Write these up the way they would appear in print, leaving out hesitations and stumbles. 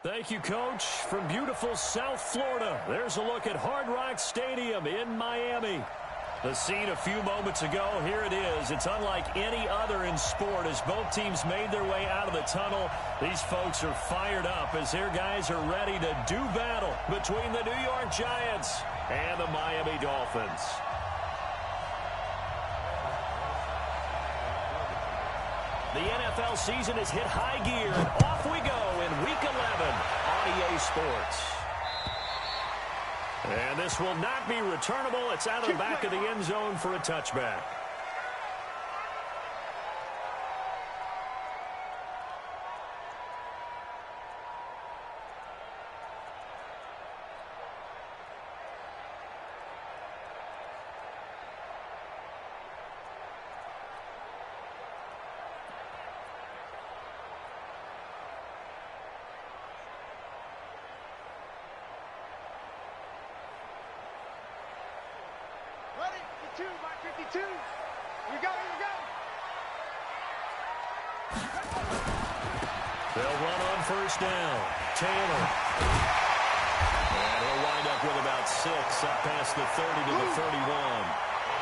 Thank you, Coach. From beautiful South Florida, there's a look at Hard Rock Stadium in Miami. The scene a few moments ago, here it is. It's unlike any other in sport as both teams made their way out of the tunnel. These folks are fired up as their guys are ready to do battle between the New York Giants and the Miami Dolphins. The NFL season has hit high gear, and off we go in Week 11 on EA Sports. And this will not be returnable. It's out of the back of the end zone for a touchback. They'll run on first down. Taylor. And he'll wind up with about 6 up past the 30 to the 31.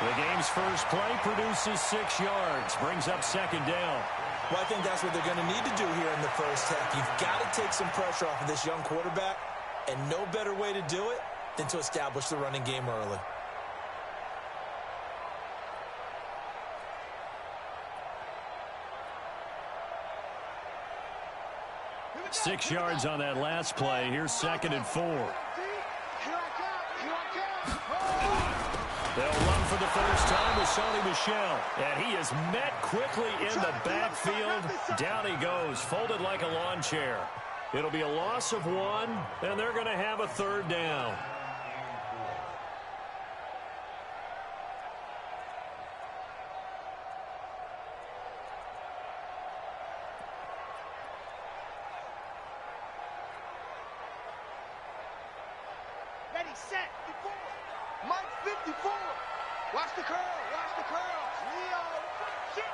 The game's first play produces 6 yards. Brings up second down. Well, I think that's what they're going to need to do here in the first half. You've got to take some pressure off of this young quarterback, and no better way to do it than to establish the running game early. Six yards on that last play. Here's second and 4. They'll run for the first time with Sony Michel. And he is met quickly in the backfield. Down he goes, folded like a lawn chair. It'll be a loss of 1, and they're going to have a third down. Set, 54. Mike 54. Watch the curl. Watch the curls. Leo. Shit.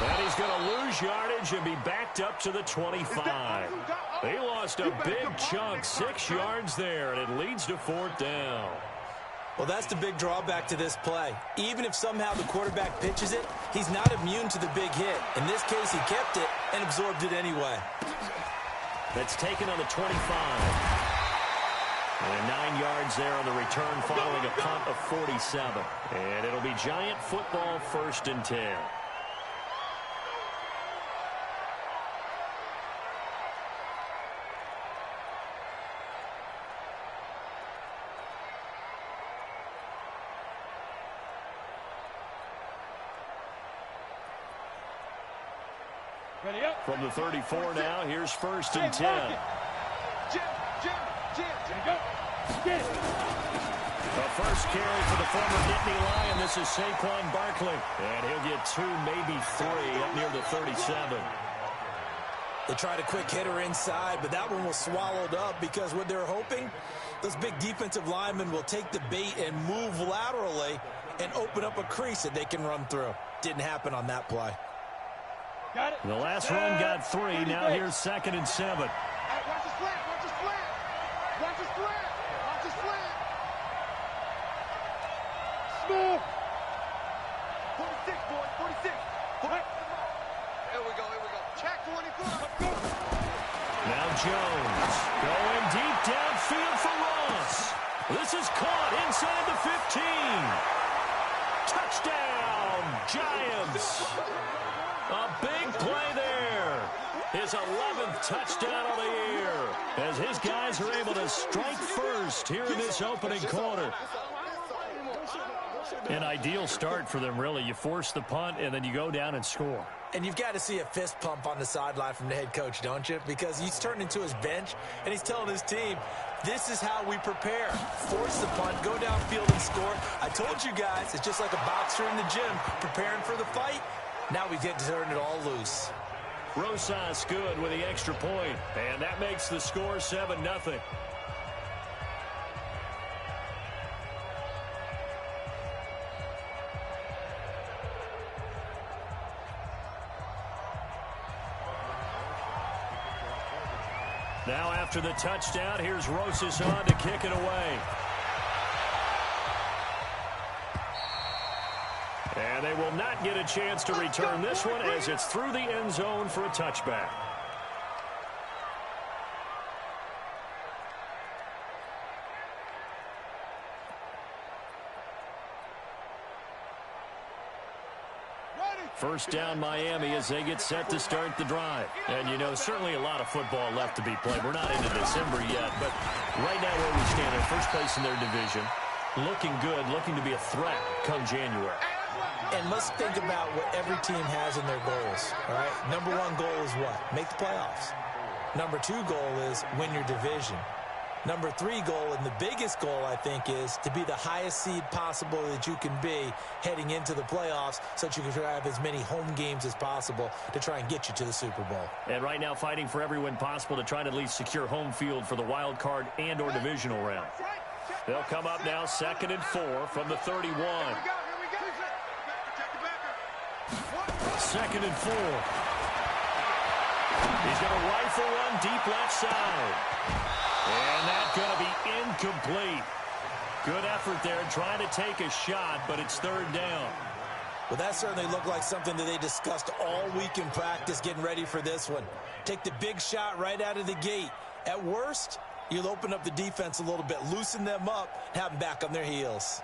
And he's going to lose yardage and be backed up to the 25. They lost a big chunk, 6 yards there, and it leads to 4th down. Well, that's the big drawback to this play. Even if somehow the quarterback pitches it, he's not immune to the big hit. In this case, he kept it and absorbed it anyway. That's taken on the 25. And 9 yards there on the return following a punt of 47. And it'll be Giant football, 1st and 10. From the 34 now, here's 1st and 10. The first carry for the former Nittany Lion. This is Saquon Barkley. And he'll get 2, maybe 3 up near the 37. They tried a quick hitter inside, but that one was swallowed up because what they're hoping, those big defensive linemen will take the bait and move laterally and open up a crease that they can run through. Didn't happen on that play. Got it. The last run got 3. Now here's 2nd and 7. Watch the slant. Watch the slant. Watch the slant. Watch the slant. Smooth. 46, boys. 46. Here we go. Here we go. Check 24. Now Jones going deep downfield for Ross. This is caught inside the 15. Touchdown, Giants. A big play there. His 11th touchdown of the year as his guys are able to strike first here in this opening quarter. An ideal start for them, really. You force the punt, and then you go down and score. And you've got to see a fist pump on the sideline from the head coach, don't you? Because he's turned into his bench, and he's telling his team, this is how we prepare. Force the punt, go downfield and score. I told you guys, it's just like a boxer in the gym preparing for the fight. Now we get to turn it all loose. Rosas good with the extra point, and that makes the score 7-0. Now after the touchdown, here's Rosas on to kick it away. And they will not get a chance to return this one as it's through the end zone for a touchback. First down Miami as they get set to start the drive. And, you know, certainly a lot of football left to be played. We're not into December yet, but right now where we stand, in first place in their division, looking good, looking to be a threat come January. And let's think about what every team has in their goals, all right? Number one goal is what? Make the playoffs. Number two goal is win your division. Number three goal, and the biggest goal, I think, is to be the highest seed possible that you can be heading into the playoffs so that you can have as many home games as possible to try and get you to the Super Bowl. And right now fighting for every win possible to try to at least secure home field for the wild card and or divisional round. They'll come up now 2nd and 4 from the 31. 2nd and 4. He's going to rifle one deep left side. And that's going to be incomplete. Good effort there trying to take a shot, but it's 3rd down. Well, that certainly looked like something that they discussed all week in practice getting ready for this one. Take the big shot right out of the gate. At worst, you'll open up the defense a little bit, loosen them up, and have them back on their heels.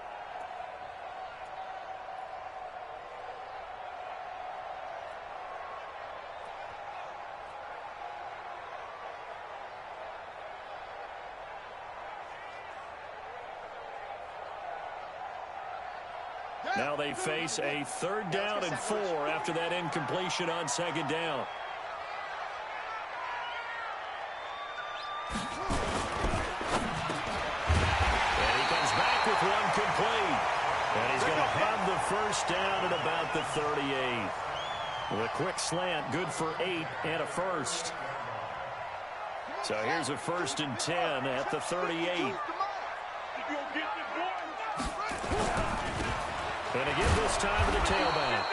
Now they face a 3rd down and 4 after that incompletion on 2nd down. And he comes back with one complete. And he's going to have the first down at about the 38. With a quick slant, good for 8 and a first. So here's a 1st and 10 at the 38. And again this time to the tailback.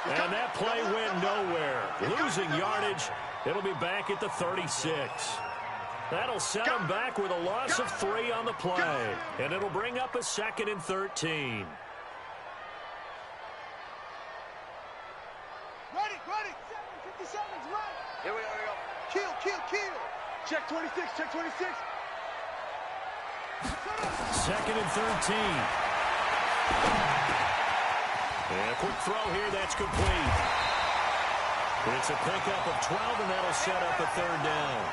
And that play went nowhere. Losing yardage. It'll be back at the 36. That'll set him back with a loss of 3 on the play. And it'll bring up a 2nd and 13. Ready. 50 seconds, run. Here we go. Kill. Check 26, check 26. 2nd and 13. And a quick throw here, that's complete. It's a pickup of 12, and that'll set up a 3rd down.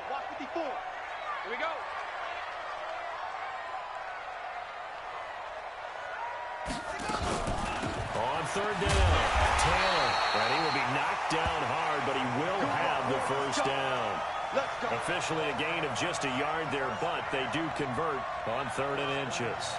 Walk 54. Here we go. On 3rd down, Taylor. And he will be knocked down hard, but he will have the first down. Officially a gain of just a yard there, but they do convert on 3rd and inches.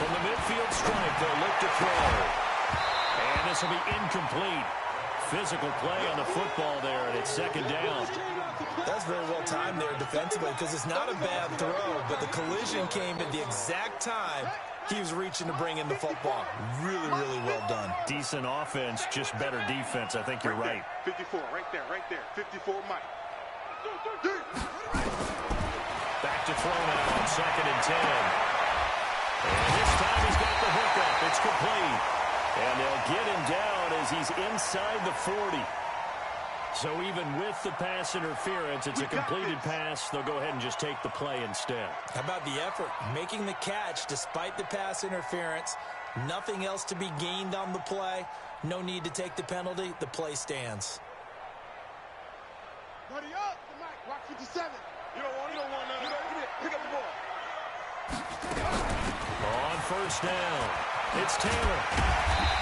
From the midfield stripe, they'll look to throw. And this will be incomplete. Physical play on the football there, and it's 2nd down. That's very well timed there defensively because it's not a bad throw, but the collision came at the exact time he was reaching to bring in the football. Really well done. Decent offense, just better defense. I think you're right. 54, right there. 54, Mike. Back to throw now on 2nd and 10. And this time he's got the hookup. It's complete. And they'll get him down as he's inside the 40. So even with the pass interference, it's a completed pass. They'll go ahead and just take the play instead. How about the effort? Making the catch despite the pass interference. Nothing else to be gained on the play. No need to take the penalty. The play stands. Buddy up, Mike. Rock 57. You don't want none. Pick up the ball. On 1st down, it's Taylor.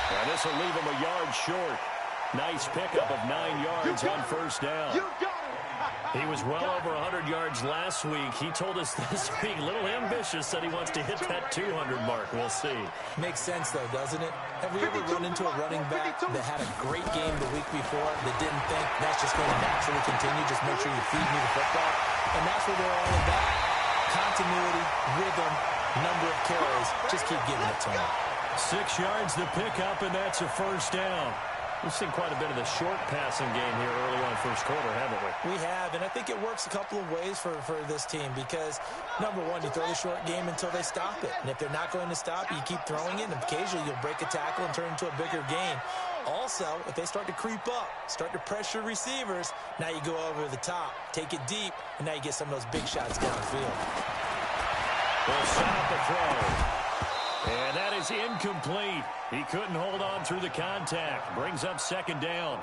And this will leave him a yard short. Nice pickup of 9 yards on first down. He was well over 100 yards last week. He told us this week, a little ambitious, said he wants to hit that 200 mark. We'll see. Makes sense, though, doesn't it? Have we ever run into a running back that had a great game the week before that didn't think that's just going to naturally continue? Just make sure you feed me the football. And that's what they're all about. Continuity, rhythm, number of carries. Just keep giving it to him. 6 yards the pickup, and that's a first down. We've seen quite a bit of the short passing game here early on first quarter, haven't we? We have, and I think it works a couple of ways for this team because, number one, you throw the short game until they stop it. And if they're not going to stop, you keep throwing it, and occasionally you'll break a tackle and turn it into a bigger gain. Also, if they start to creep up, start to pressure receivers, now you go over the top, take it deep, and now you get some of those big shots downfield. They'll set up the throw. And that is incomplete. He couldn't hold on through the contact. Brings up second down.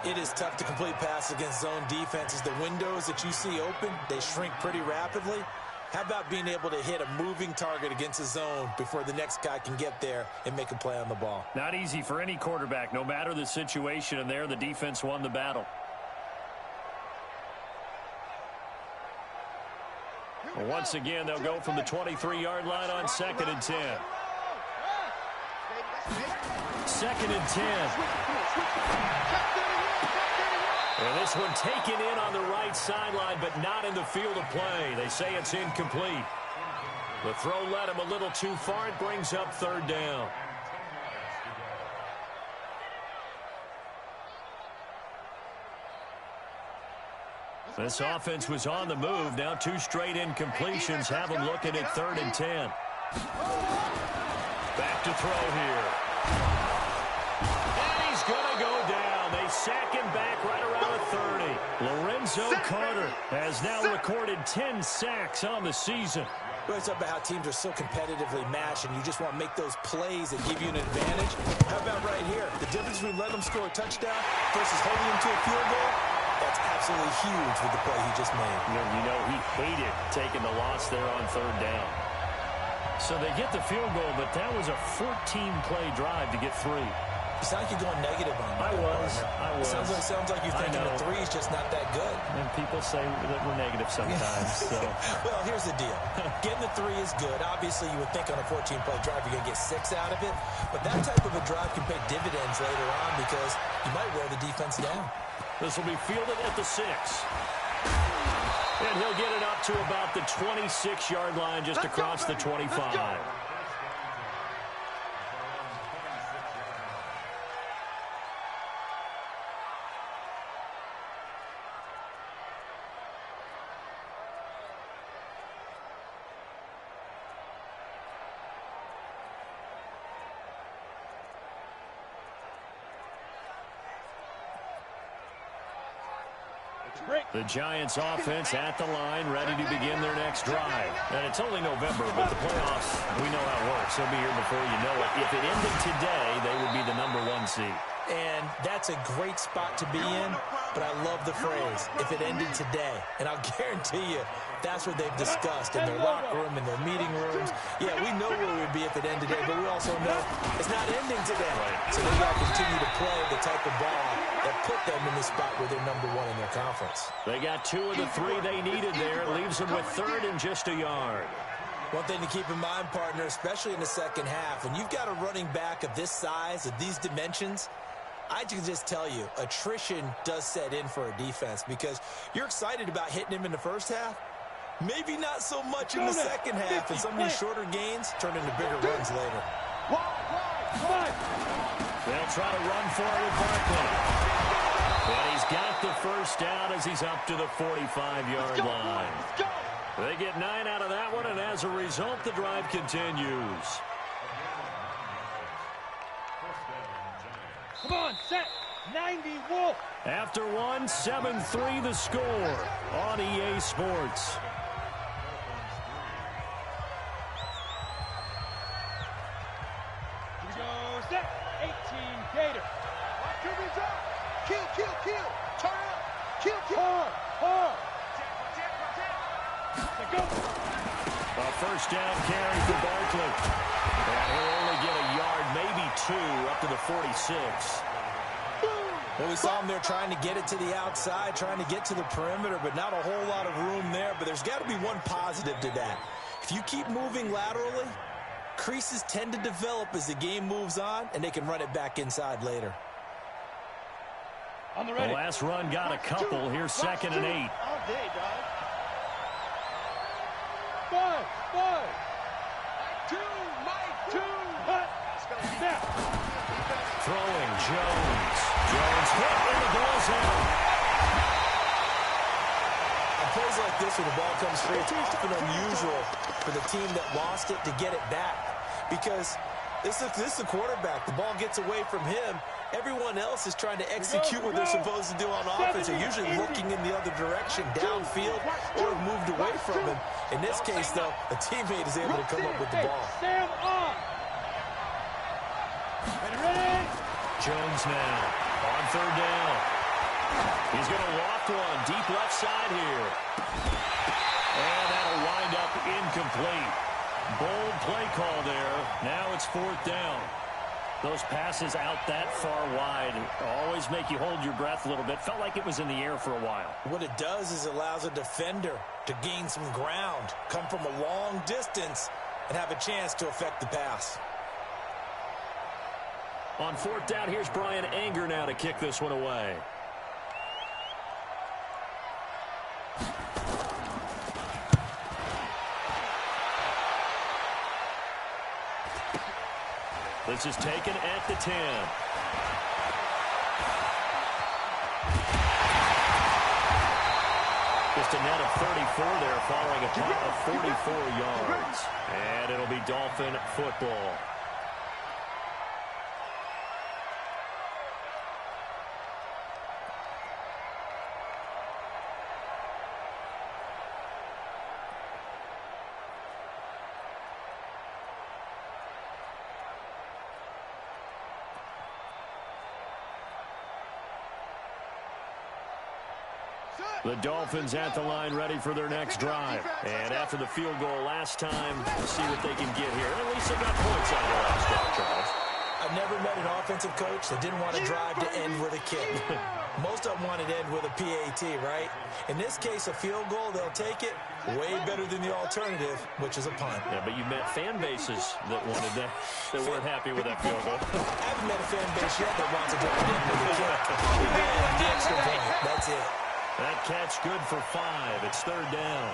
It is tough to complete passes against zone defenses. The windows that you see open, they shrink pretty rapidly. How about being able to hit a moving target against a zone before the next guy can get there and make a play on the ball? Not easy for any quarterback, no matter the situation. And there, the defense won the battle. Well, once again, they'll go from the 23-yard line on 2nd and 10. 2nd and 10. And this one taken in on the right sideline, but not in the field of play. They say it's incomplete. The throw led him a little too far. It brings up 3rd down. This offense was on the move. Now 2 straight incompletions have them looking at 3rd and 10. Back to throw here. And he's going to go down. They sack him back right around the 30. Lorenzo Carter has now recorded 10 sacks on the season. Well, it's about how teams are so competitively matched, and you just want to make those plays that give you an advantage. How about right here? The difference between letting them score a touchdown versus holding them to a field goal? That's absolutely huge with the play he just made. You know, he hated taking the loss there on 3rd down. So they get the field goal, but that was a 14-play drive to get 3. You sound like you're going negative on that. I was. It sounds like you're thinking the 3 is just not that good. And people say that we're negative sometimes. So. Well, here's the deal. Getting the 3 is good. Obviously, you would think on a 14-play drive you're going to get 6 out of it. But that type of a drive can pay dividends later on because you might wear the defense down. This will be fielded at the 6. And he'll get it up to about the 26-yard line just across the 25. The Giants offense at the line, ready to begin their next drive. And it's only November, but the playoffs, we know how it works. They'll be here before you know it. If it ended today, they would be the #1 seed. And that's a great spot to be in, but I love the phrase, if it ended today. And I'll guarantee you, that's what they've discussed in their locker room, in their meeting rooms. Yeah, we know where we'd be if it ended today, but we also know it's not ending today. Right. So they've got to continue to play the type of ball that put them in the spot where they're #1 in their conference. They got 2 of the 3 they needed there. Leaves them with 3rd and just a yard. One thing to keep in mind, partner, especially in the second half, when you've got a running back of this size, of these dimensions, I can just tell you, attrition does set in for a defense because you're excited about hitting him in the first half. Maybe not so much in the second half, and some of these shorter gains turn into bigger runs later. They'll try to run for it with Barkley. And he's got the first down as he's up to the 45-yard line. They get 9 out of that one, and as a result, the drive continues. Come on, set. 90, Wolf. After 1, 7-3 the score on EA Sports. Here we go, set. 18, Gator. QB's up. Kill. Turn up. Kill. Hard. Go. A first down carry for Barkley. And he'll only get a yard, maybe 2, up to the 46. Boom. Well, we saw him there trying to get it to the outside, trying to get to the perimeter, but not a whole lot of room there. But there's got to be one positive to that. If you keep moving laterally, creases tend to develop as the game moves on, and they can run it back inside later. The last run got a couple. Here's 2nd and 8. All day, dog. 2. Snap. Throwing Jones. Jones hit and the ball's out. On plays like this when the ball comes free, it's often unusual for the team that lost it to get it back. Because this is the quarterback. The ball gets away from him. Everyone else is trying to execute what they're supposed to do on offense. They're usually looking in the other direction, downfield, or have moved away from him. In this case, though, a teammate is able to come up with the ball. Jones now on 3rd down. He's going to loft one deep left side here. And that'll wind up incomplete. Bold play call there. Now it's 4th down. Those passes out that far wide always make you hold your breath a little bit. Felt like it was in the air for a while. What it does is it allows a defender to gain some ground, come from a long distance, and have a chance to affect the pass. On 4th down, here's Brian Anger now to kick this one away. This is taken at the 10. Just a net of 34 there following a punt of 44 yards. And it'll be Dolphin football. The Dolphins at the line ready for their next drive. And after the field goal last time, we'll see what they can get here. At least they got points out of the last drive, Charles. I've never met an offensive coach that didn't want to drive to end with a kick. Most of them wanted to end with a PAT, right? In this case, a field goal, they'll take it. Way better than the alternative, which is a punt. Yeah, but you met fan bases that wanted that, that weren't happy with that field goal. I haven't met a fan base yet that wants to drive to end with a kick. And the extra point. That's it. That catch good for 5. It's 3rd down.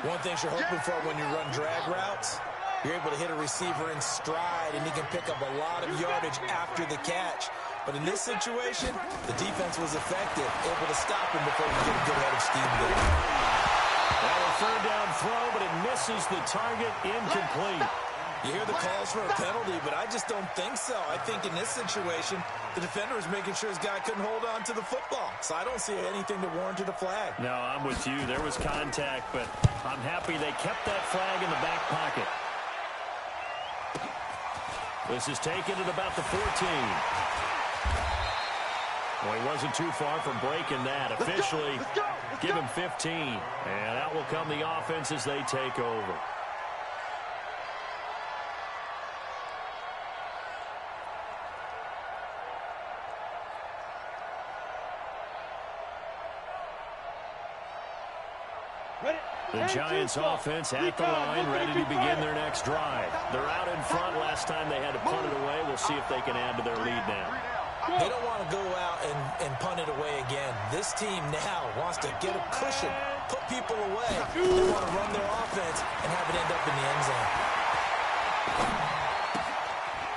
One thing you're hoping for when you run drag routes, you're able to hit a receiver in stride, and he can pick up a lot of yardage after the catch. But in this situation, the defense was effective, able to stop him before he get a good head of steam going. Well, a 3rd down throw, but it misses the target, incomplete. You hear the calls for a penalty, but I just don't think so. I think in this situation, the defender was making sure his guy couldn't hold on to the football. So I don't see anything that warranted a flag. No, I'm with you. There was contact, but I'm happy they kept that flag in the back pocket. This is taken at about the 14. Well, he wasn't too far from breaking that. Officially, give him 15. And out will come the offense as they take over. The Giants offense at the line, ready to begin their next drive. They're out in front. Last time they had to punt it away. We'll see if they can add to their lead now. They don't want to go out and punt it away again. This team now wants to get a cushion, put people away. They want to run their offense and have it end up in the end zone.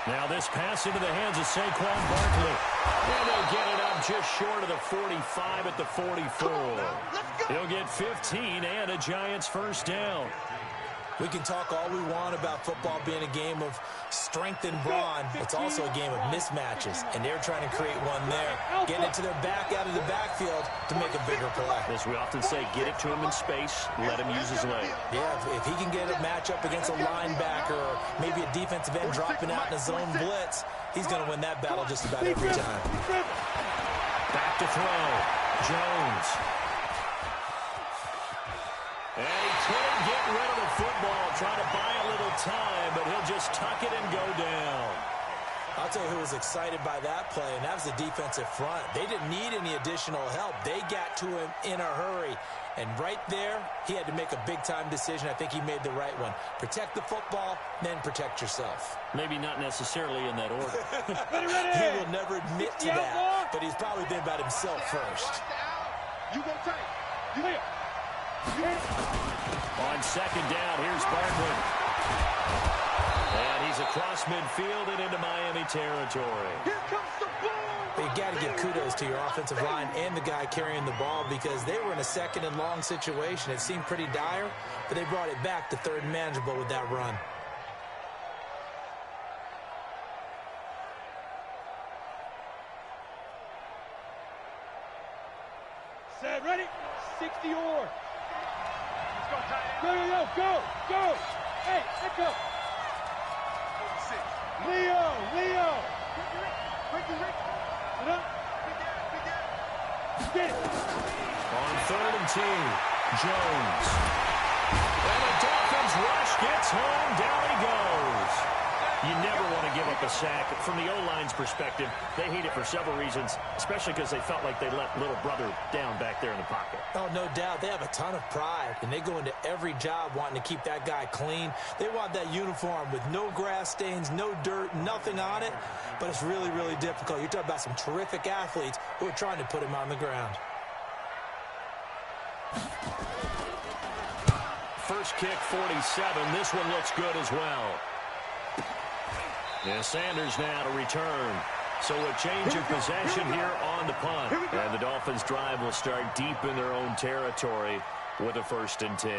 Now this pass into the hands of Saquon Barkley. And they'll get it up just short of the 45 at the 44. He'll get 15 and a Giants 1st down. We can talk all we want about football being a game of strength and brawn. It's also a game of mismatches, and they're trying to create one there. Getting it to their back out of the backfield to make a bigger play. As we often say, get it to him in space, let him use his leg. Yeah, if he can get a matchup against a linebacker or maybe a defensive end dropping out in a zone blitz, he's going to win that battle just about every time. Back to throw. Jones. And he couldn't get rid of the football, trying to buy a little time, but he'll just tuck it and go down. I'll tell you who was excited by that play, and that was the defensive front. They didn't need any additional help. They got to him in a hurry. And right there, he had to make a big-time decision. I think he made the right one. Protect the football, then protect yourself. Maybe not necessarily in that order. He will never admit to that, but he's probably been about himself first. You go tight. On second down, here's Barkley. And he's across midfield and into Miami territory. Here comes the ball. You got to give kudos to your offensive line and the guy carrying the ball because they were in a second and long situation. It seemed pretty dire, but they brought it back to third and manageable with that run. Set, ready? 60 or. Let's go tight. Go. Hey, let's go. 46. Leo. Ricky. Get up. Get it. On 3rd and 2, Jones. And the Dolphins rush gets home. Down he goes. You never want to give up a sack. From the O-line's perspective, they hate it for several reasons, especially because they felt like they let little brother down back there in the pocket. Oh, no doubt. They have a ton of pride, and they go into every job wanting to keep that guy clean. They want that uniform with no grass stains, no dirt, nothing on it, but it's really, really difficult. You're talking about some terrific athletes who are trying to put him on the ground. First kick, 47. This one looks good as well. And Sanders now to return. So a change of possession here on the punt. And the Dolphins' drive will start deep in their own territory with a 1st and 10.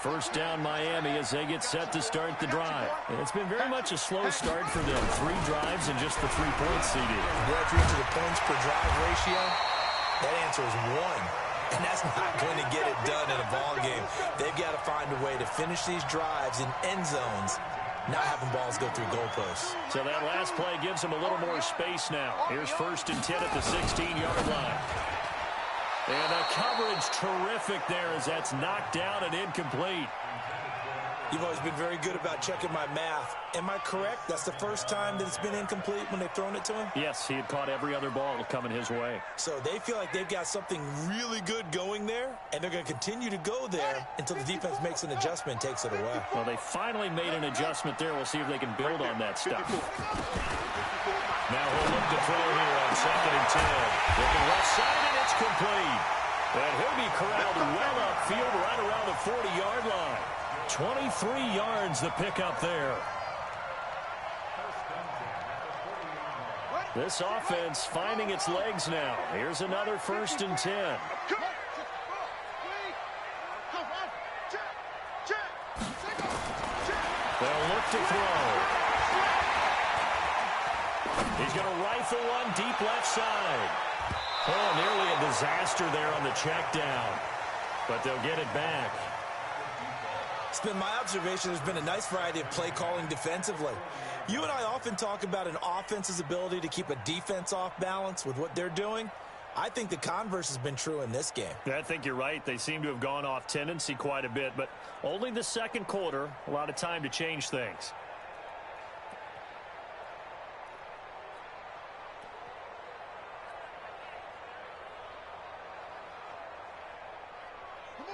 First down Miami as they get set to start the drive. And it's been very much a slow start for them. 3 drives and just the 3 points CD. Well, if you're into the points per drive ratio, that answer is 1. And that's not going to get it done in a ball game. They've got to find a way to finish these drives in end zones, not having balls go through goalposts. So that last play gives them a little more space now. Here's 1st and 10 at the 16-yard line. And the coverage terrific there as that's knocked down and incomplete. You've always been very good about checking my math. Am I correct? That's the first time that it's been incomplete when they've thrown it to him? Yes, he had caught every other ball coming his way. So they feel like they've got something really good going there, and they're going to continue to go there until the defense makes an adjustment and takes it away. Well, they finally made an adjustment there. We'll see if they can build on that stuff. Now he'll look to throw here on 2nd and 10. Looking left side, and it's complete. And he'll be corralled well upfield right around the 40-yard line. 23 yards the pickup there. This offense finding its legs now. Here's another 1st and 10. They'll look to throw. He's going to rifle one deep left side. Oh, nearly a disaster there on the check down. But they'll get it back. It's been my observation there's been a nice variety of play calling defensively. You and I often talk about an offense's ability to keep a defense off balance with what they're doing. I think the converse has been true in this game. I think you're right. They seem to have gone off tendency quite a bit, but only the 2nd quarter, a lot of time to change things.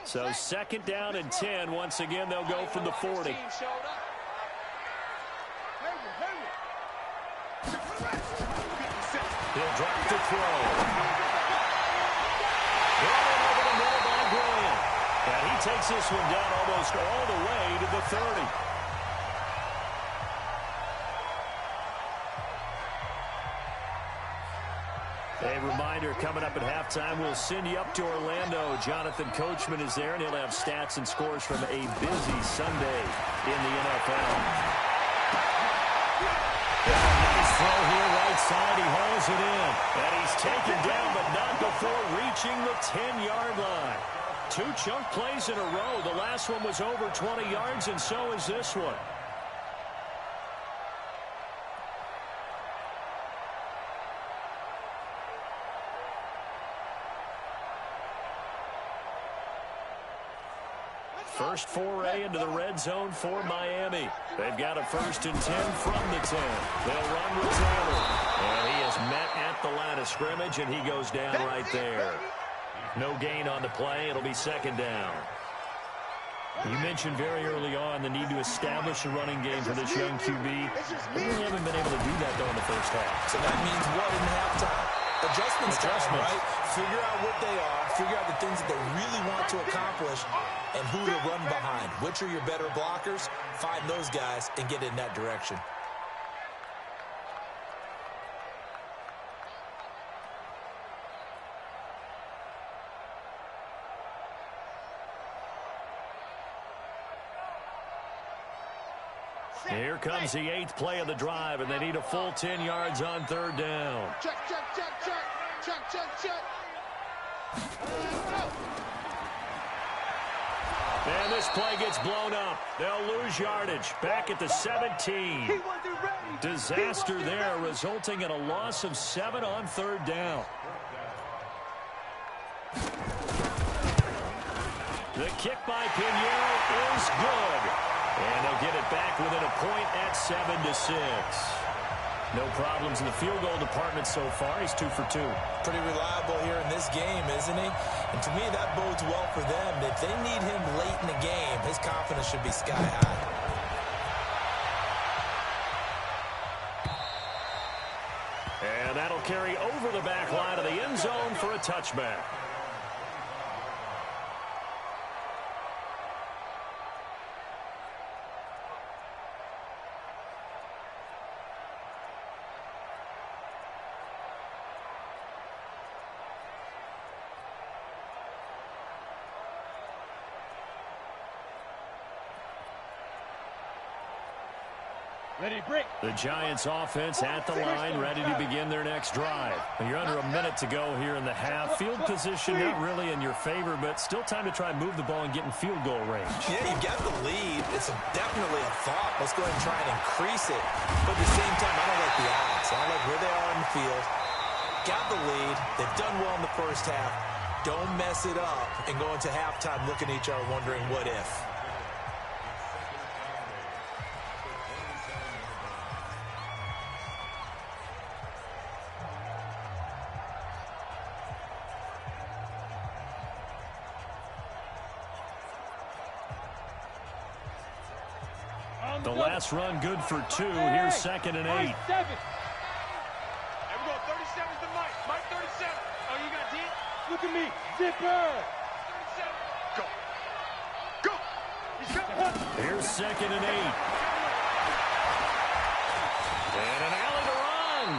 So 2nd down and 10. Once again, they'll go from the 40. He'll drop to throw. Brought in over the middle by Bryant. And he takes this one down almost all the way to the 30. A reminder, coming up at halftime, we'll send you up to Orlando. Jonathan Coachman is there, and he'll have stats and scores from a busy Sunday in the NFL. Nice throw here, right side. He hauls it in. And he's taken down, but not before reaching the 10-yard line. 2 chunk plays in a row. The last one was over 20 yards, and so is this one. first foray into the red zone for Miami. They've got a 1st and 10 from the 10. They'll run with Taylor. And he is met at the line of scrimmage, and he goes down right there. No gain on the play. It'll be 2nd down. You mentioned very early on the need to establish a running game for this young QB. They really haven't been able to do that, though, in the first half. So that means what in halftime? Adjustments, right? Figure out what they are. Figure out the things that they really want to accomplish and who to run behind. Which are your better blockers? Find those guys and get in that direction. Here comes the 8th play of the drive, and they need a full 10 yards on 3rd down. Check, check, check, check. Check, check, check. And this play gets blown up. They'll lose yardage. Back at the 17. Disaster there, resulting in a loss of 7 on 3rd down. The kick by Pinheiro is good. And they'll get it back within a point at 7-6. No problems in the field goal department so far. He's 2 for 2. Pretty reliable here in this game, isn't he? And to me, that bodes well for them. If they need him late in the game, his confidence should be sky high. And that'll carry over the back line of the end zone for a touchback. Ready, break. The Giants offense at the line, ready to begin their next drive. You're under a minute to go here in the half. Field position not really in your favor, but still time to try and move the ball and get in field goal range. Yeah, you got the lead. It's definitely a thought. Let's go ahead and try and increase it. But at the same time, I don't like the odds. I don't like where they are in the field. Got the lead. They've done well in the first half. Don't mess it up and go into halftime looking at each other wondering what if. The last run good for 2. Here's 2nd and 8. 37. There we go. 37's the Mike. Mike 37. Oh, you got D? Look at me. Zipper. 37. Go. Go. He's got. Here's 2nd and 8. And an alley to run.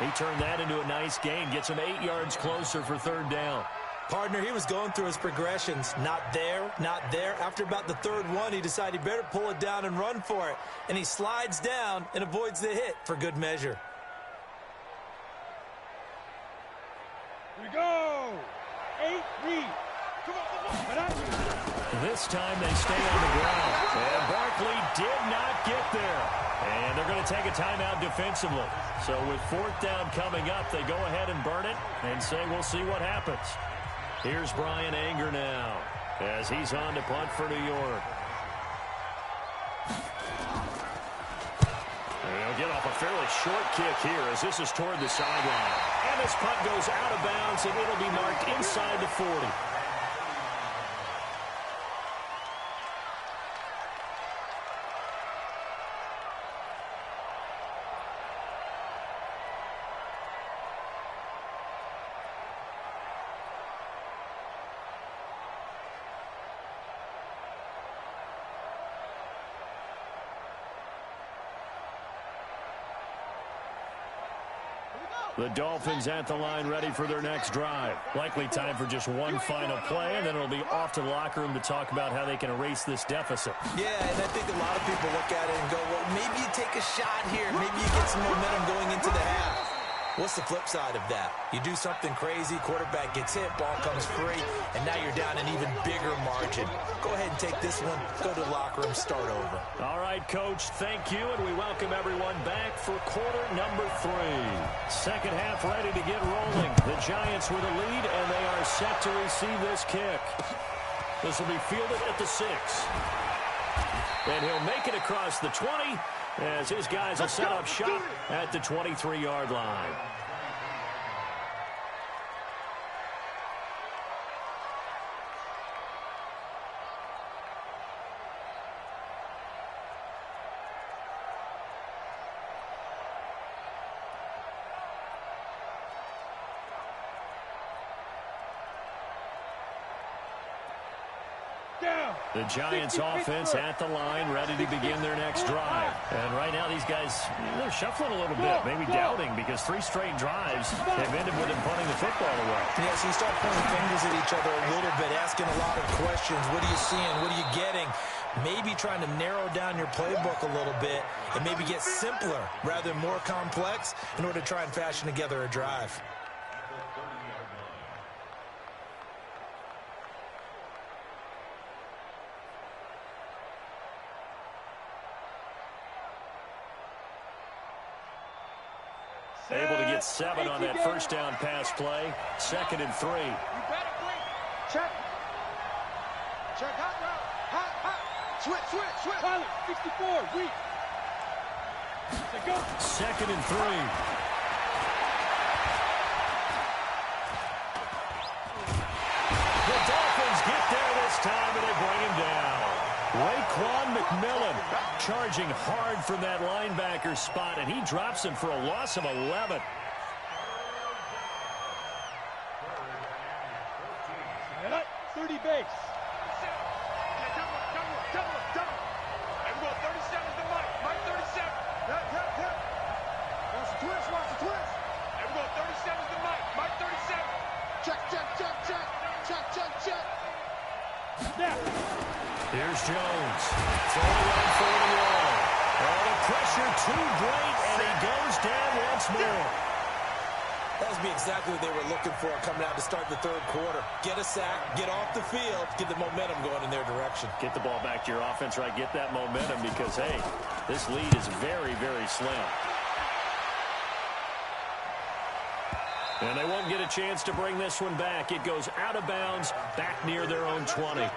He turned that into a nice gain. Gets him 8 yards closer for 3rd down. Partner, he was going through his progressions. Not there, not there. After about the 3rd one, he decided he better pull it down and run for it. And he slides down and avoids the hit for good measure. Here we go. 8, read. Come on. This time they stay on the ground. And Barkley did not get there. And they're going to take a timeout defensively. So with 4th down coming up, they go ahead and burn it and say we'll see what happens. Here's Brian Anger now as he's on to punt for New York. They'll get off a fairly short kick here as this is toward the sideline. And this punt goes out of bounds, and it'll be marked inside the 40. The Dolphins at the line ready for their next drive. Likely time for just one final play, and then it'll be off to the locker room to talk about how they can erase this deficit. Yeah, and I think a lot of people look at it and go, well, maybe you take a shot here. Maybe you get some momentum going into the half. What's the flip side of that? You do something crazy, quarterback gets hit, ball comes free, and now you're down an even bigger margin. Go ahead and take this one, go to the locker room, start over. All right, Coach, thank you, and we welcome everyone back for quarter number 3. Second half ready to get rolling. The Giants with a lead, and they are set to receive this kick. This will be fielded at the 6. And he'll make it across the 20 as his guys will set up shop at the 23-yard line. The Giants offense at the line, ready to begin their next drive. And right now these guys, they're shuffling a little bit, maybe doubting, because 3 straight drives have ended with them punting the football away. Yeah, so you start pointing fingers at each other a little bit, asking a lot of questions. What are you seeing? What are you getting? Maybe trying to narrow down your playbook a little bit and maybe get simpler rather than more complex in order to try and fashion together a drive. Able to get 7 on that first down pass play. 2nd and 3. You better blink. Check. Check. Hot route. Hot. Switch. Pilot, 64, weak. Go. 2nd and 3. The Dolphins get there this time, and they bring him down. Raekwon McMillan charging hard from that linebacker spot, and he drops him for a loss of 11. And up, 30 base. Double. And we'll 37 to Mike 37. Yep. Watch the twist. And we'll 37 to Mike 37. Check. Snap. Here's Jones. Throwing around 41. Oh, the pressure too great, and he goes down once more. That would be exactly what they were looking for coming out to start the 3rd quarter. Get a sack, get off the field, get the momentum going in their direction. Get the ball back to your offense, right? Get that momentum because, hey, this lead is very, very slim. And they won't get a chance to bring this one back. It goes out of bounds, back near their own 20.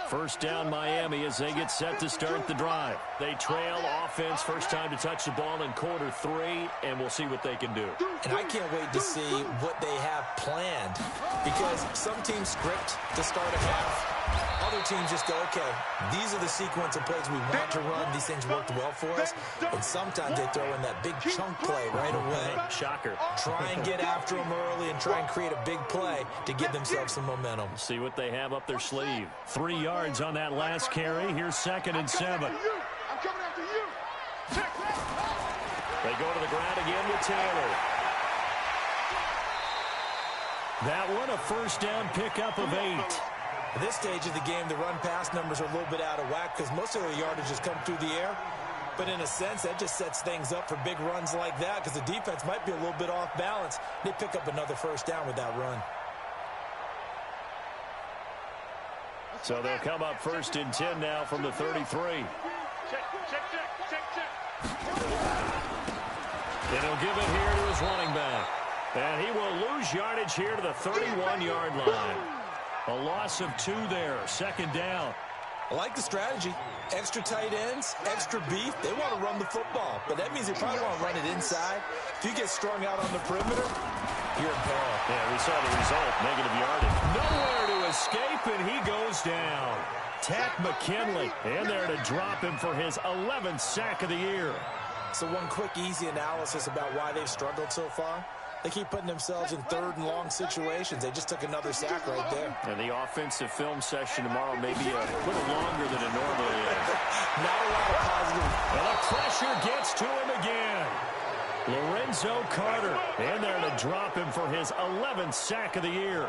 First down Miami as they get set to start the drive. They trail offense, first time to touch the ball in quarter 3, and we'll see what they can do. And I can't wait to see what they have planned, because some teams script to start a half. Other teams just go, okay, these are the sequence of plays we want to run. These things worked well for us. And sometimes they throw in that big chunk play right away. Shocker. Try and get after them early and try and create a big play to give themselves some momentum. See what they have up their sleeve. 3 yards on that last carry. Here's 2nd and 7. I'm coming after you. They go to the ground again with Taylor. That one a first down pickup of 8. At this stage of the game, the run-pass numbers are a little bit out of whack because most of their yardage has come through the air. But in a sense, that just sets things up for big runs like that because the defense might be a little bit off balance. They pick up another first down with that run. So they'll come up 1st and 10 now from the 33. Check. And he'll give it here to his running back. And he will lose yardage here to the 31-yard line. A loss of 2 there. 2nd down. I like the strategy. Extra tight ends, extra beef. They want to run the football, but that means they probably want to run it inside. If you get strung out on the perimeter, you're in peril. Yeah, we saw the result. Negative yardage. Nowhere to escape, and he goes down. Tat McKinley in there to drop him for his 11th sack of the year. So one quick, easy analysis about why they've struggled so far. They keep putting themselves in 3rd and long situations. They just took another sack right there. And the offensive film session tomorrow may be a little longer than it normally is. Not a lot of positive. And the pressure gets to him again. Lorenzo Carter in there to drop him for his 11th sack of the year.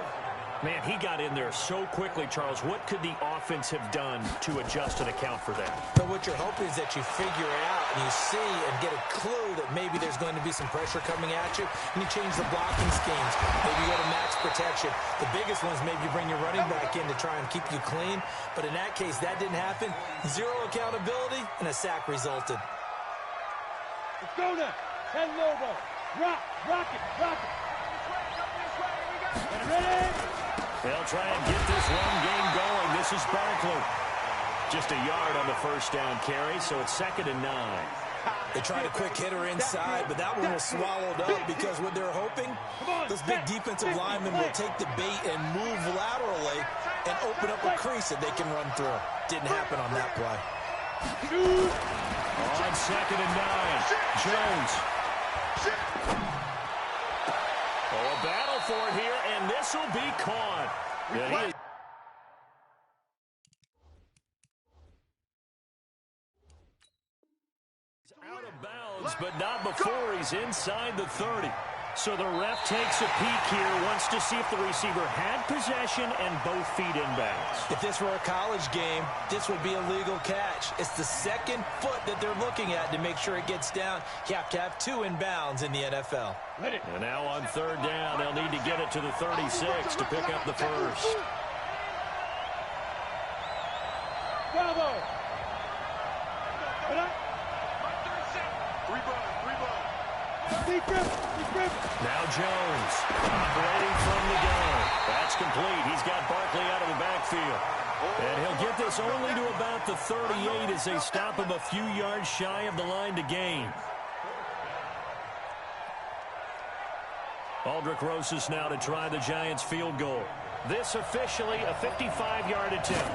Man, he got in there so quickly, Charles. What could the offense have done to adjust and account for that? But what you're hoping is that you figure out and you see and get a clue that maybe there's going to be some pressure coming at you, and you change the blocking schemes. Maybe you go to max protection. The biggest one is maybe you bring your running back in to try and keep you clean. But in that case, that didn't happen. 0 accountability, and a sack resulted. Let's go now. 10 Lobo. Rock it. Ready? They'll try and get this run game going. This is Barkley. Just a yard on the first down carry, so it's 2nd and 9. They tried a quick hitter inside, but that one was swallowed up because what they're hoping, this big defensive lineman will take the bait and move laterally and open up a crease that they can run through. Didn't happen on that play. On 2nd and 9, Jones. Oh, a battle for it here, and this will be caught. Yeah, he is. Out of bounds, but not before he's inside the 30. So the ref takes a peek here, wants to see if the receiver had possession and both feet inbounds. If this were a college game, this would be a legal catch. It's the second foot that they're looking at to make sure it gets down. You have to have 2 inbounds in the NFL. And now on 3rd down, they'll need to get it to the 36 to pick up the first. Bravo. Now Jones, operating from the gun. That's complete. He's got Barkley out of the backfield. And he'll get this only to about the 38 as they stop him a few yards shy of the line to gain. Aldrich Rosas now to try the Giants field goal. This officially a 55-yard attempt.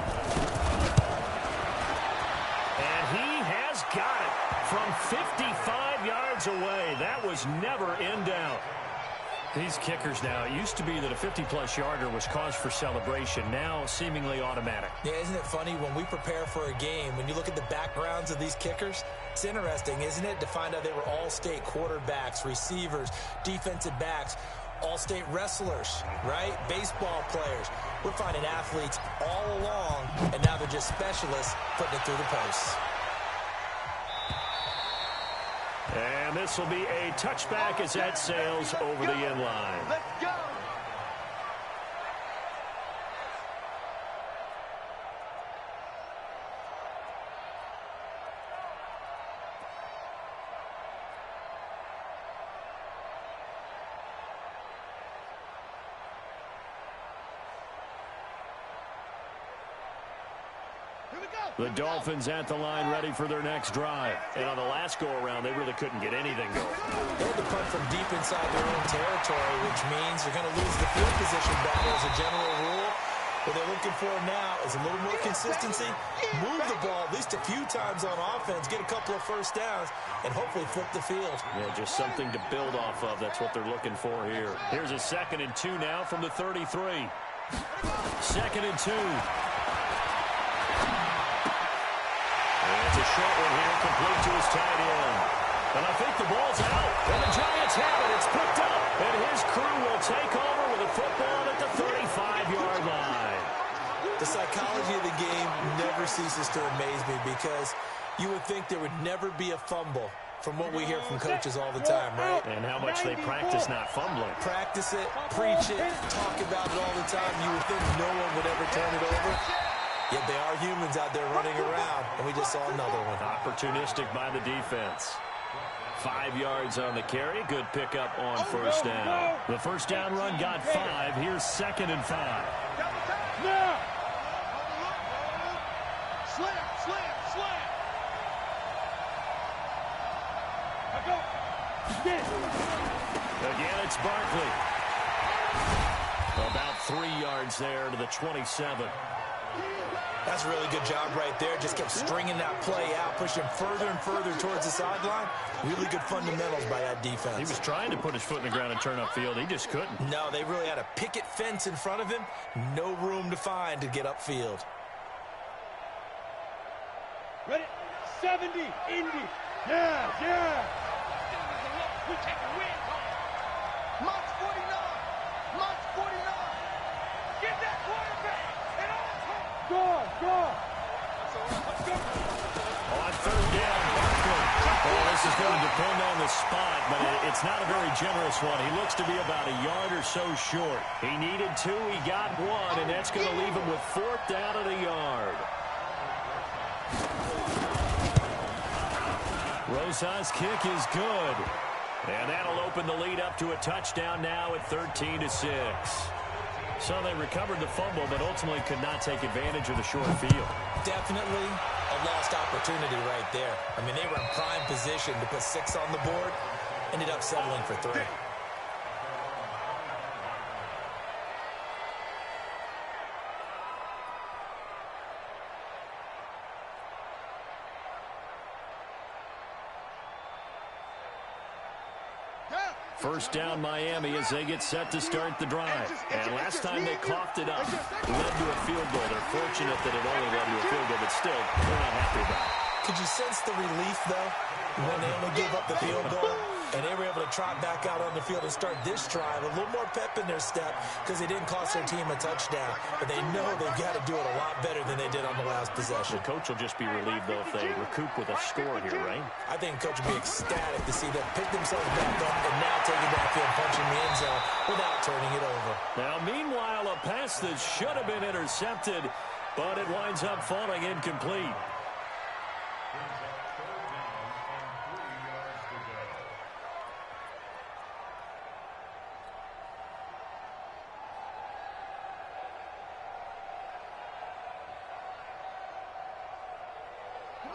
And he has got it from 55 yards away. That was never in doubt. These kickers now, it used to be that a 50-plus yarder was cause for celebration. Now seemingly automatic. Yeah, isn't it funny when we prepare for a game, when you look at the backgrounds of these kickers, it's interesting, isn't it, to find out they were all-state quarterbacks, receivers, defensive backs, all-state wrestlers, right? Baseball players. We're finding athletes all along, and now they're just specialists putting it through the posts. And this will be a touchback as that sails over the end line. Let's go. The Dolphins at the line ready for their next drive. And on the last go-around, they really couldn't get anything going. They had to punt from deep inside their own territory, which means they're going to lose the field position battle as a general rule. What they're looking for now is a little more consistency, move the ball at least a few times on offense, get a couple of first downs, and hopefully flip the field. Yeah, just something to build off of. That's what they're looking for here. Here's a 2nd and 2 now from the 33. 2nd and 2. It's a short one here, complete to his tight end. And I think the ball's out. And the Giants have it. It's picked up. And his crew will take over with a football at the 35-yard line. The psychology of the game never ceases to amaze me because you would think there would never be a fumble from what we hear from coaches all the time, right? And how much they practice not fumbling. Practice it, preach it, talk about it all the time. You would think no one would ever turn it over. Yet they are humans out there running around, and we just saw another one. Opportunistic by the defense. 5 yards on the carry. Good pickup on first down. The first down run got 5. Here's 2nd and 5. Now! Slam. I go. Get. Again, it's Barkley. About 3 yards there to the 27. That's a really good job right there. Just kept stringing that play out, pushing further and further towards the sideline. Really good fundamentals by that defense. He was trying to put his foot in the ground and turn upfield. He just couldn't. No, they really had a picket fence in front of him. No room to find to get upfield. Ready? 70. Indy. Yeah. We take a win. March 49. Get that quarterback. And Go. On 3rd down, Barkley. Well, this is going to depend on the spot, but it's not a very generous one. He looks to be about a yard or so short. He needed 2, he got 1, and that's going to leave him with 4th down at a yard. Rosas' kick is good. And that'll open the lead up to a touchdown now at 13-6. So they recovered the fumble, but ultimately could not take advantage of the short field. Definitely a lost opportunity right there. I mean, they were in prime position to put 6 on the board. Ended up settling for 3. First down Miami as they get set to start the drive. And last time they coughed it up, led to a field goal. They're fortunate that it only led to a field goal, but still, they're not happy about it. Could you sense the relief, though, when they only gave up the field goal? And they were able to trot back out on the field and start this drive. A little more pep in their step because they didn't cost their team a touchdown. But they know they've got to do it a lot better than they did on the last possession. The coach will just be relieved, though, if they recoup with a score here, right? I think coach will be ecstatic to see them pick themselves back up and now take it backfield, punching the end zone without turning it over. Now, meanwhile, a pass that should have been intercepted, but it winds up falling incomplete.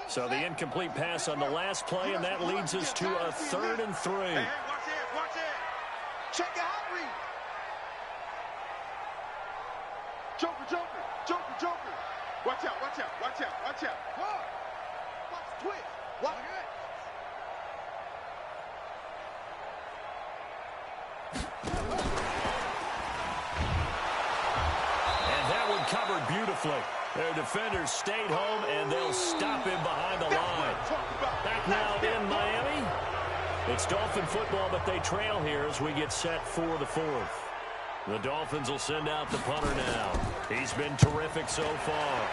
So the incomplete pass on the last play, and that leads us to a 3rd and 3. Hey, watch it. Check the hot read. Joker. Watch out. Watch the twist. Watch it. And that one covered beautifully. Their defenders stayed home, and they'll stop him behind the line. Back now in Miami. It's Dolphin football, but they trail here as we get set for the 4th. The Dolphins will send out the punter now. He's been terrific so far.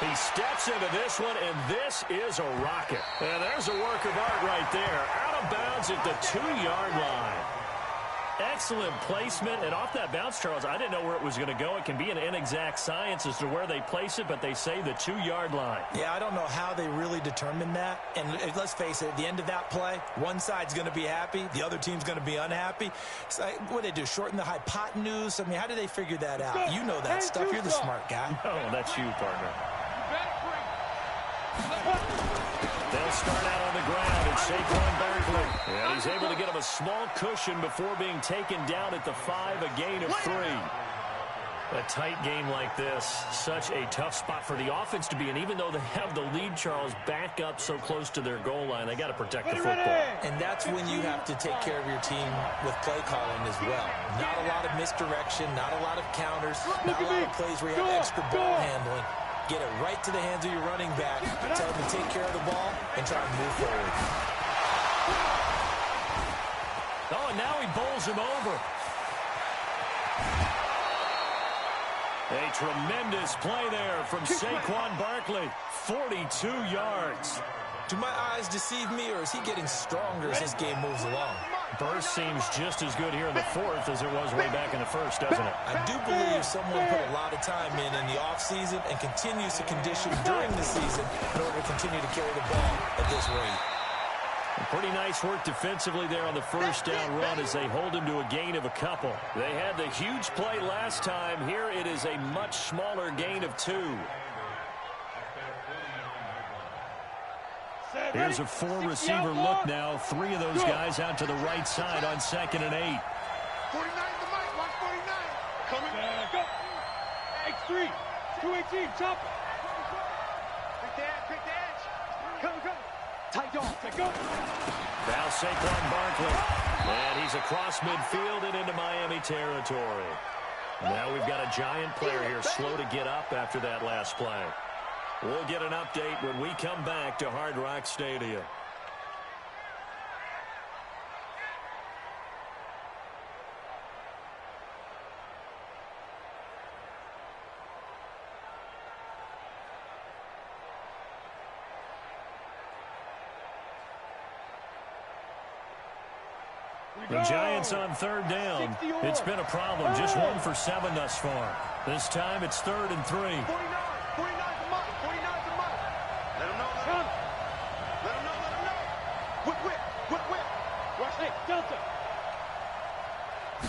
He steps into this one, and this is a rocket. And there's a work of art right there. Out of bounds at the 2-yard line. Excellent placement, and off that bounce, Charles, I didn't know where it was going to go. It can be an inexact science as to where they place it, but they say the 2-yard line. Yeah, I don't know how they really determined that. And let's face it, at the end of that play, one side's going to be happy, the other team's going to be unhappy. So what do they do, shorten the hypotenuse? I mean, how do they figure that out? You know that stuff. You're the smart guy. Oh, that's you, partner. They'll start out on the ground. It's Saquon Barkley. And he's able to get him a small cushion before being taken down at the 5, a gain of 3. A tight game like this, such a tough spot for the offense to be in. Even though they have the lead, Charles, back up so close to their goal line, they got to protect the football. And that's when you have to take care of your team with play calling as well. Not a lot of misdirection, not a lot of counters, not a lot of plays where you have extra ball handling. Get it right to the hands of your running back. Tell him to take care of the ball and try and move forward. Oh, and now he bowls him over. A tremendous play there from Saquon Barkley. 42 yards. Do my eyes deceive me, or is he getting stronger as this game moves along? Burst seems just as good here in the 4th as it was way back in the 1st, doesn't it? I do believe someone put a lot of time in the offseason and continues to condition during the season in order to continue to carry the ball at this rate. Pretty nice work defensively there on the first down run as they hold him to a gain of a couple. They had the huge play last time. Here it is a much smaller gain of 2. Here's a 4-receiver look now. 3 of those guys out to the right side on 2nd and 8. 49 the mic. Watch 49. Coming. Go. X3. 218. Chop. Quick the edge. Come. Tight dog. Go. Now Saquon Barkley. And he's across midfield and into Miami territory. Now we've got a giant player here slow to get up after that last play. We'll get an update when we come back to Hard Rock Stadium. The Giants on 3rd down. It's been a problem. Just 1 for 7 thus far. This time it's 3rd and 3. 49 the mic. 49 the mic. Let him know. Whip. Watch Hey, Delta.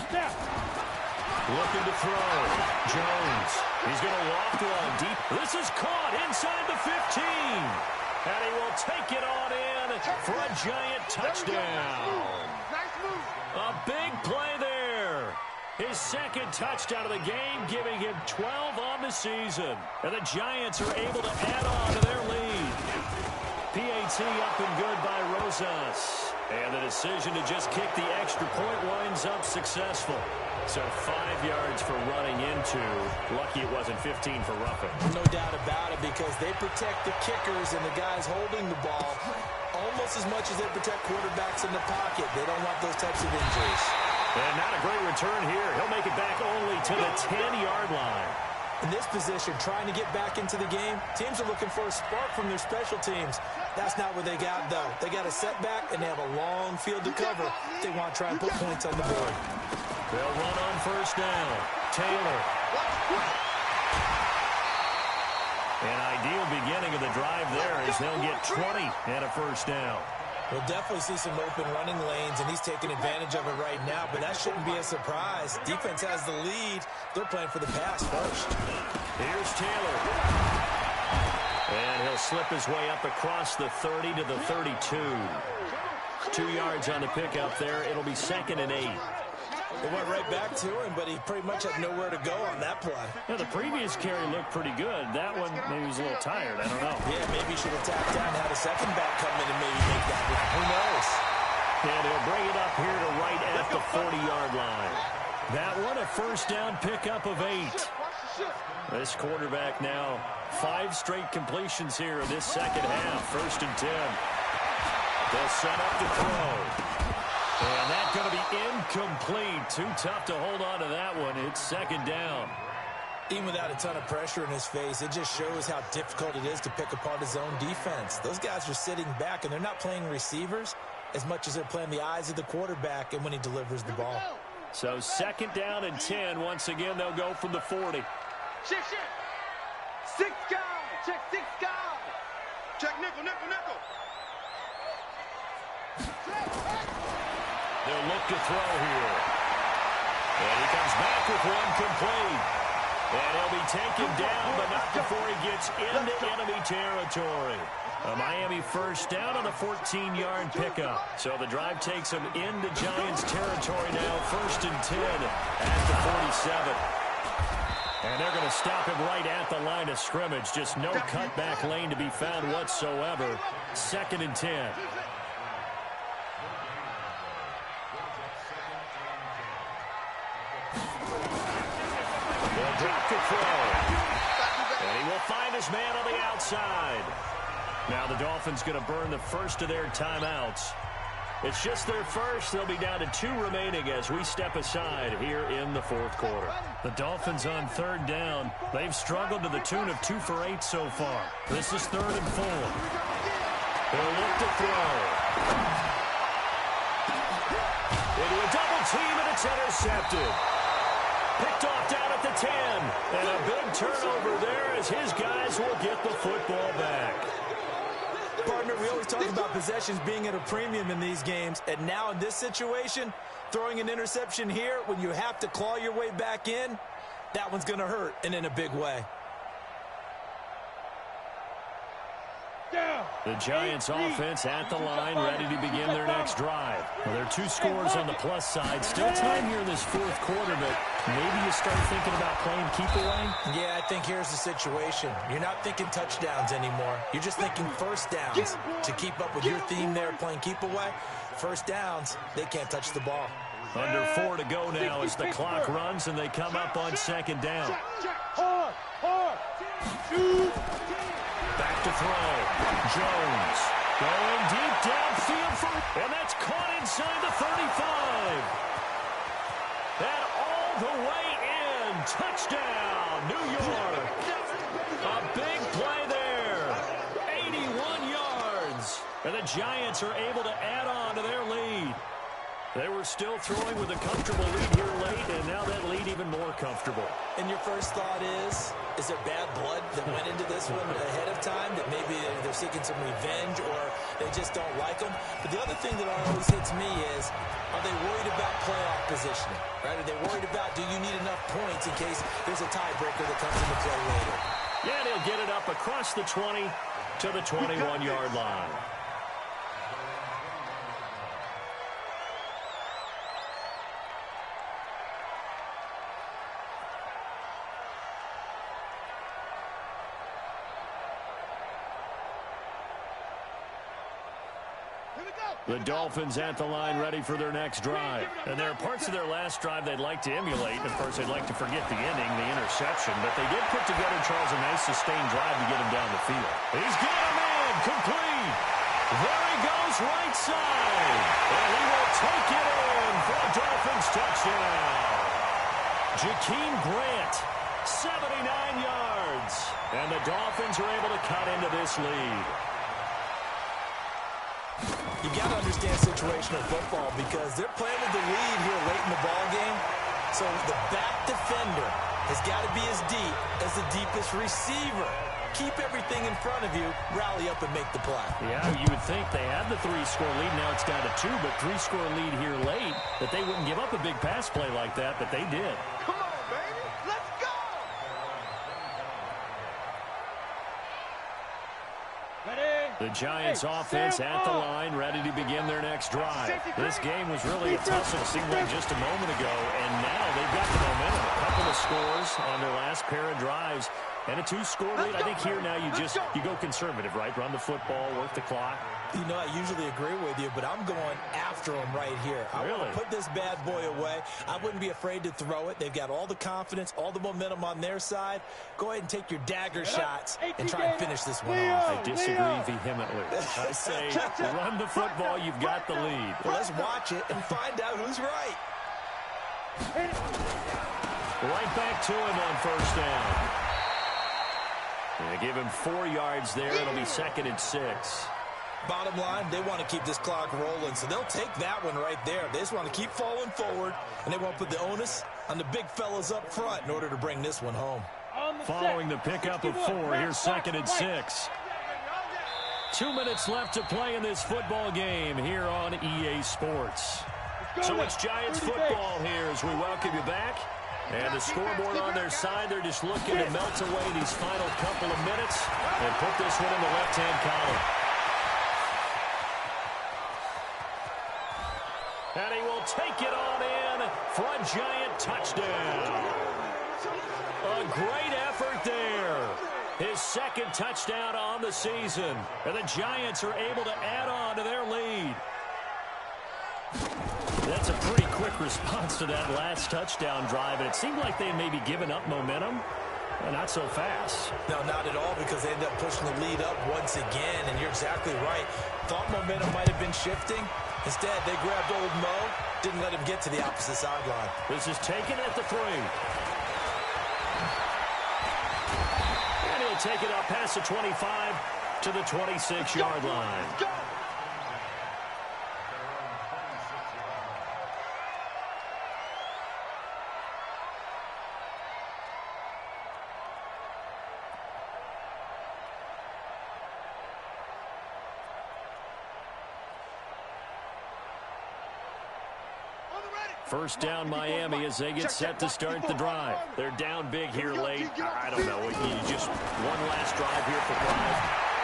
Snap. Looking to throw. Jones. He's going to loft one deep. This is caught inside the 15. And he will take it on in for a giant touchdown. Nice move. A big play there. His second touchdown of the game, giving him 12 on the season. And the Giants are able to add on to their lead. PAT up and good by Rosas. And the decision to just kick the extra point winds up successful. So 5 yards for running into. Lucky it wasn't 15 for roughing. No doubt about it, because they protect the kickers and the guys holding the ball almost as much as they protect quarterbacks in the pocket. They don't want those types of injuries. And not a great return here. He'll make it back only to the 10-yard line. In this position, trying to get back into the game, teams are looking for a spark from their special teams. That's not what they got, though. They got a setback, and they have a long field to cover if they want to try and put points on the board. They'll run on first down. Taylor. An ideal beginning of the drive there as they'll get 20 and a first down. We'll definitely see some open running lanes, and he's taking advantage of it right now, but that shouldn't be a surprise. Defense has the lead. They're playing for the pass first. Here's Taylor. And he'll slip his way up across the 30 to the 32. 2 yards on the pickup there. It'll be 2nd and 8. It went right back to him, but he pretty much had nowhere to go on that play. Yeah, the previous carry looked pretty good. That one, maybe he was a little tired. I don't know. Yeah, maybe he should have tapped down, had a second back come in and maybe make that one. Who knows? And he'll bring it up here to right at the 40-yard line. That one, a first down pickup of 8. This quarterback now, 5 straight completions here in this second half. 1st and 10. They'll set up to throw. And that's going to be incomplete. Too tough to hold on to that one. It's 2nd down. Even without a ton of pressure in his face, it just shows how difficult it is to pick apart his own defense. Those guys are sitting back, and they're not playing receivers as much as they're playing the eyes of the quarterback and when he delivers the ball. So 2nd down and 10. Once again, they'll go from the 40. Check. 6 guys. Check 6 guys. Check nickel. They'll look to throw here. And he comes back with one complete. And he'll be taken down, but not before he gets into enemy territory. A Miami first down on the 14-yard pickup. So the drive takes him into Giants territory now. 1st and 10 at the 47. And they're going to stop him right at the line of scrimmage. Just no cutback lane to be found whatsoever. 2nd and 10. They'll drop to throw. And he will find his man on the outside. Now the Dolphins going to burn the first of their timeouts. It's just their first. They'll be down to 2 remaining as we step aside here in the 4th quarter. The Dolphins on 3rd down. They've struggled to the tune of 2 for 8 so far. This is 3rd and 4. They'll look to throw. Into a double team, and it's intercepted. Picked off down at the 10. And a big turnover there as his guys will get the football back. Partner, we always talk about possessions being at a premium in these games, and now in this situation, throwing an interception here when you have to claw your way back in, that one's going to hurt, and in a big way. The Giants offense at the line, ready to begin their next drive. Well, there are 2 scores on the plus side. Still time here in this 4th quarter, but maybe you start thinking about playing keep away? Yeah, I think here's the situation. You're not thinking touchdowns anymore. You're just thinking first downs. To keep up with your theme there, playing keep away, first downs, they can't touch the ball. Under 4 to go now as the clock runs and they come up on 2nd down. Hard. Shoot. Back to throw. Jones going deep downfield, and that's caught inside the 35. And all the way in. Touchdown, New York. A big play there. 81 yards. And the Giants are able to add on to their lead. They were still throwing with a comfortable lead here late, and now that lead even more comfortable. And your first thought is there bad blood that went into this one ahead of time, that maybe they're seeking some revenge or they just don't like them? But the other thing that always hits me is, are they worried about playoff positioning? Right? Are they worried about, do you need enough points in case there's a tiebreaker that comes into play later? Yeah, they'll get it up across the 20 to the 21-yard line. The Dolphins at the line, ready for their next drive. And there are parts of their last drive they'd like to emulate. And of course, they'd like to forget the ending, the interception. But they did put together, Charles, a nice sustained drive to get him down the field. He's got a man, complete. There he goes, right side. And he will take it in for a Dolphins touchdown. Jakeem Grant, 79 yards. And the Dolphins are able to cut into this lead. You got to understand situational football because they're playing with the lead here late in the ball game. So the back defender has got to be as deep as the deepest receiver. Keep everything in front of you, rally up and make the play. Yeah, you would think they had the 3-score lead. Now it's down to 2, but 3-score lead here late, that they wouldn't give up a big pass play like that, but they did. Come on, baby. Let's go. The Giants offense at the line, ready to begin their next drive. This game was really a tussle, seemed like just a moment ago, and now they've got the momentum. A couple of scores on their last pair of drives, and a 2-score lead. I think here now you go conservative, right? Run the football, work the clock. You know, I usually agree with you, but I'm going after them right here. I want to put this bad boy away. I wouldn't be afraid to throw it. They've got all the confidence, all the momentum on their side. Go ahead and take your dagger shots and try and finish this one off. I disagree vehemently. I say run the football. You've got the lead. Well, let's watch it and find out who's right. Right back to him on first down. They give him 4 yards there. It'll be 2nd and 6. Bottom line, they want to keep this clock rolling, so they'll take that one right there. They just want to keep falling forward, and they won't put the onus on the big fellas up front in order to bring this one home. Following the pickup of 4, here's 2nd and 6. 2 minutes left to play in this football game here on EA Sports. So it's Giants football here as we welcome you back. And the scoreboard on their side, they're just looking to melt away these final couple of minutes and put this one in the left-hand column. And he will take it on in for a Giant touchdown. A great effort there. His 2nd touchdown on the season. And the Giants are able to add on to their lead. That's a pretty quick response to that last touchdown drive. And it seemed like they had maybe given up momentum. Not so fast. No, not at all, because they end up pushing the lead up once again. And you're exactly right. Thought momentum might have been shifting. Instead, they grabbed old Mo, didn't let him get to the opposite sideline. This is taken at the 3. And he'll take it up past the 25 to the 26-yard line. First down Miami as they get set to start the drive. They're down big here late. I don't know. You just one last drive here for pride.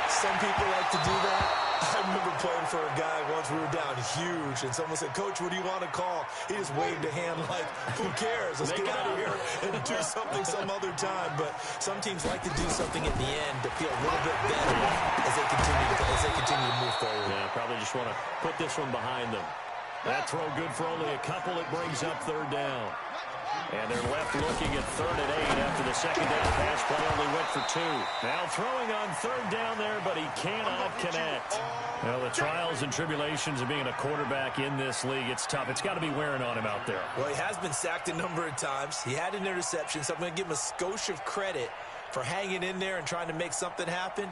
Some people like to do that. I remember playing for a guy once. We were down huge, and someone said, "Coach, what do you want to call?" He just waved a hand like, "Who cares? Let's get out of here and do something some other time." But some teams like to do something at the end to feel a little bit better as they continue to move forward. Yeah, probably just want to put this one behind them. That throw good for only a couple. It brings up 3rd down. And they're left looking at 3rd and 8 after the 2nd down pass play only went for 2. Now throwing on 3rd down there, but he cannot connect. Well, the trials and tribulations of being a quarterback in this league, it's tough. It's got to be wearing on him out there. Well, he has been sacked a number of times. He had an interception, so I'm going to give him a skosh of credit for hanging in there and trying to make something happen,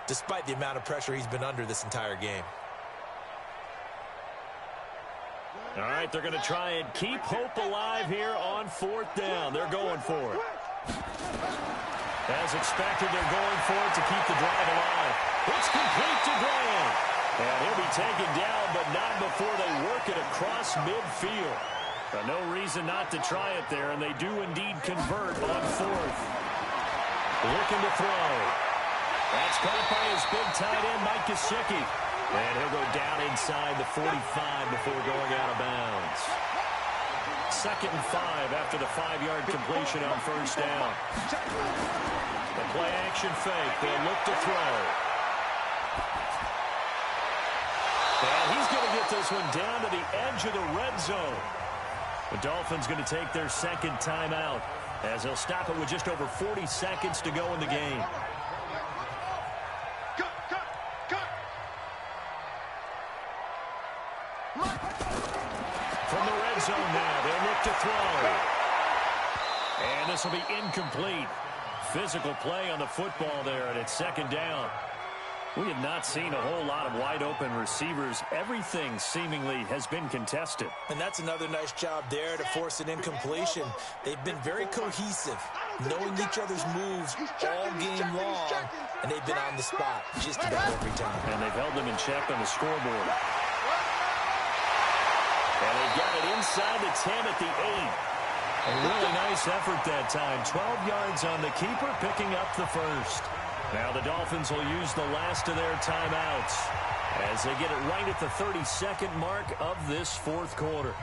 despite the amount of pressure he's been under this entire game. All right, they're going to try and keep hope alive here on 4th down. They're going for it. As expected, they're going for it to keep the drive alive. It's complete to Graham. And he'll be taken down, but not before they work it across midfield. But no reason not to try it there, and they do indeed convert on 4th. Looking to throw. That's caught by his big tight end, Mike Gesicki. And he'll go down inside the 45 before going out of bounds. 2nd and 5 after the 5-yard completion on 1st down. The play action fake. They'll look to throw. And he's going to get this one down to the edge of the red zone. The Dolphins going to take their 2nd timeout as they'll stop it with just over 40 seconds to go in the game. From the red zone now, they'll look to throw. And this will be incomplete. Physical play on the football there, and it's 2nd down. We have not seen a whole lot of wide-open receivers. Everything seemingly has been contested. And that's another nice job there to force an incompletion. They've been very cohesive, knowing each other's moves all game long, and they've been on the spot just about every time. And they've held them in check on the scoreboard. And they've got it inside the 10 at the 8. A really nice effort that time. 12 yards on the keeper, picking up the 1st. Now the Dolphins will use the last of their timeouts as they get it right at the 32nd mark of this 4th quarter.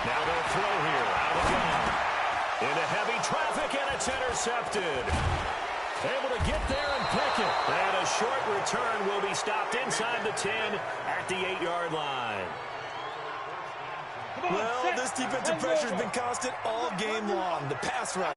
Now they'll throw here, out of gun. Into heavy traffic, and it's intercepted. Able to get there and pick it. And a short return will be stopped inside the 10 at the 8-yard line. Well, this defensive pressure has been constant all game long. The pass rush